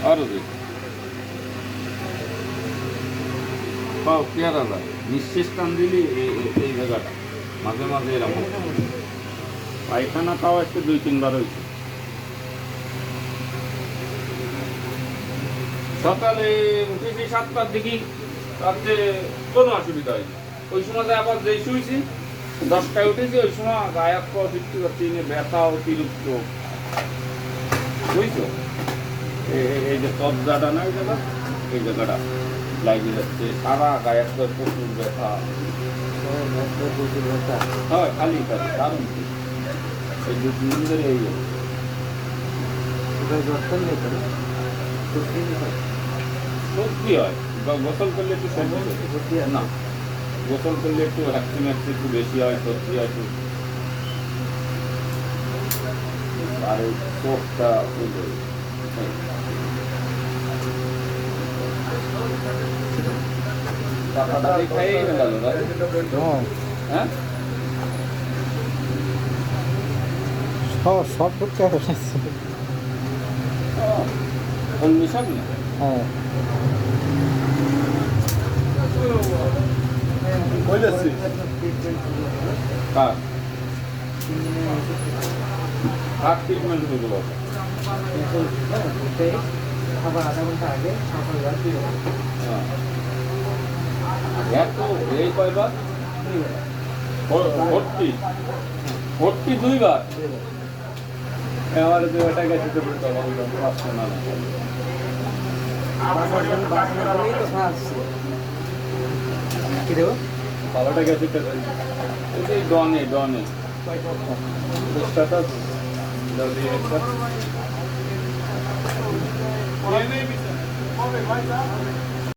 আরো দেখ পাও পেয়ারা যায় নিঃশ্বাস টান দিলি এই জায়গাটা মাঝে মাঝে এরকম পায়খানা খাওয়া একটু 2-3 বার হয়েছে। সকালে উঠেছি 7টার দিকে, রাত্রে কোনো অসুবিধা হয়নি। ওই সময় আবার যেই শুয়েছি 10টায় উঠেছি, ওই সময় গায়ে হাত পা ফিরতে পারছি না, ব্যথা অতিরিক্ত বুঝছো। এই যে কবজাটা না এই জায়গাটা লাগিয়ে যাচ্ছে, সারা গায়ে হাত পা প্রচুর ব্যথা হয়, খালি খালি দারুণ। এই 2-3 দিন ধরে এই সত্যি হয়, গোসল করলে একটু সত্যি হয় না, গোসল করলে একটু হ্যাকসিন একটু বেশি হয়, সত্যি হয় একটু। আর এই চোখটা টাকাটা খাইয়ে গেল হ্যাঁ সব করতে হবে। সব না হ্যাঁ কার ট্রিটমেন্ট শুরু হবে? আবার আধা ঘন্টা আগে এত এই কয়বার ভর্তি 2 বার আমার ওটা গেছে তো পার্সোনাল কি দেবো ভালোটা গেছে এই ডনে চেষ্টাটা জলদি